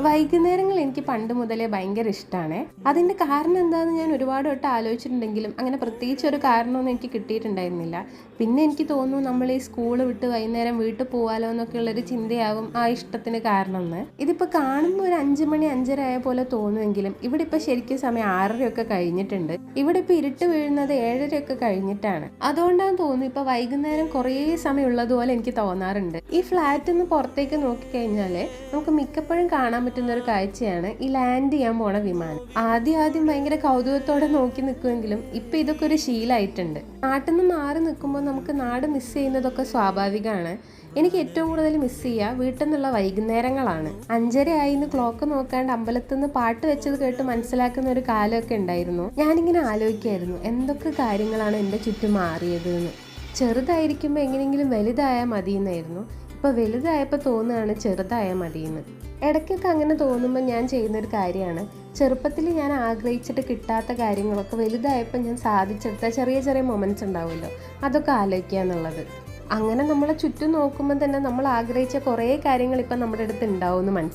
വൈകുന്നേരങ്ങൾ എനിക്ക് പണ്ട് മുതലേ ഭയങ്കര ഇഷ്ടമാണ്. അതിൻ്റെ കാരണം എന്താണെന്ന് ഞാൻ ഒരുപാട് വട്ടം ആലോചിച്ചിട്ടുണ്ടെങ്കിലും അങ്ങനെ പ്രത്യേകിച്ച് ഒരു കാരണമൊന്നും എനിക്ക് കിട്ടിയിട്ടുണ്ടായിരുന്നില്ല. പിന്നെ എനിക്ക് തോന്നുന്നു നമ്മൾ ഈ സ്കൂൾ വിട്ട് വൈകുന്നേരം വീട്ടിൽ പോകാലോ എന്നൊക്കെ ഉള്ളൊരു ചിന്തയാവും ആ ഇഷ്ടത്തിന് കാരണം എന്ന്. ഇതിപ്പോൾ കാണുമ്പോൾ ഒരു 5 മണി 5:30 ആയ പോലെ തോന്നുമെങ്കിലും ഇവിടെ ഇപ്പോൾ ശരിക്കും സമയം 6:30 കഴിഞ്ഞിട്ടുണ്ട്. ഇവിടെ ഇപ്പോൾ ഇരുട്ട് വീഴുന്നത് 7:30 കഴിഞ്ഞിട്ടാണ്. അതുകൊണ്ടാണ് തോന്നുന്നു ഇപ്പോൾ വൈകുന്നേരം കുറേ സമയം ഉള്ളതുപോലെ എനിക്ക് തോന്നാറുണ്ട്. ഈ ഫ്ലാറ്റിൽ നിന്ന് പുറത്തേക്ക് നോക്കിക്കഴിഞ്ഞാൽ നമുക്ക് മിക്കപ്പോഴും കാണാൻ പറ്റുന്ന ഒരു കാഴ്ചയാണ് ഈ ലാൻഡ് ചെയ്യാൻ പോണ വിമാനം. ആദ്യം ഭയങ്കര കൗതുകത്തോടെ നോക്കി നിൽക്കുമെങ്കിലും ഇപ്പൊ ഇതൊക്കെ ഒരു ശീലമായിട്ടുണ്ട്. നാട്ടിൽ നിന്ന് മാറി നിൽക്കുമ്പോൾ നമുക്ക് നാട് മിസ് ചെയ്യുന്നതൊക്കെ സ്വാഭാവികമാണ്. എനിക്ക് ഏറ്റവും കൂടുതൽ മിസ് ചെയ്യുക വീട്ടിൽ നിന്നുള്ള വൈകുന്നേരങ്ങളാണ്. 5:30 ആയിന്ന് ക്ലോക്ക് നോക്കാണ്ട് അമ്പലത്തിൽ നിന്ന് പാട്ട് വെച്ചത് കേട്ട് മനസ്സിലാക്കുന്ന ഒരു കാലമൊക്കെ ഉണ്ടായിരുന്നു. ഞാനിങ്ങനെ ആലോചിക്കായിരുന്നു എന്തൊക്കെ കാര്യങ്ങളാണ് എൻ്റെ ചുറ്റും മാറിയത് എന്ന്. ചെറുതായിരിക്കുമ്പോൾ എങ്ങനെയെങ്കിലും വലുതായാൽ മതിയെന്നായിരുന്നു. ഇപ്പോൾ വലുതായപ്പോൾ തോന്നുകയാണ് ചെറുതായാൽ മതിയെന്ന്. ഇടയ്ക്കൊക്കെ അങ്ങനെ തോന്നുമ്പോൾ ഞാൻ ചെയ്യുന്നൊരു കാര്യമാണ്, ചെറുപ്പത്തിൽ ഞാൻ ആഗ്രഹിച്ചിട്ട് കിട്ടാത്ത കാര്യങ്ങളൊക്കെ വലുതായപ്പോൾ ഞാൻ സാധിച്ചെടുത്ത ചെറിയ ചെറിയ മൊമെൻറ്റ്സ് ഉണ്ടാവുമല്ലോ, അതൊക്കെ ആലോചിക്കുക എന്നുള്ളത്. അങ്ങനെ നമ്മളെ ചുറ്റും നോക്കുമ്പോൾ തന്നെ നമ്മൾ ആഗ്രഹിച്ച കുറേ കാര്യങ്ങൾ ഇപ്പം നമ്മുടെ അടുത്ത് ഉണ്ടാവും എന്ന് മനസ്സിലാവും.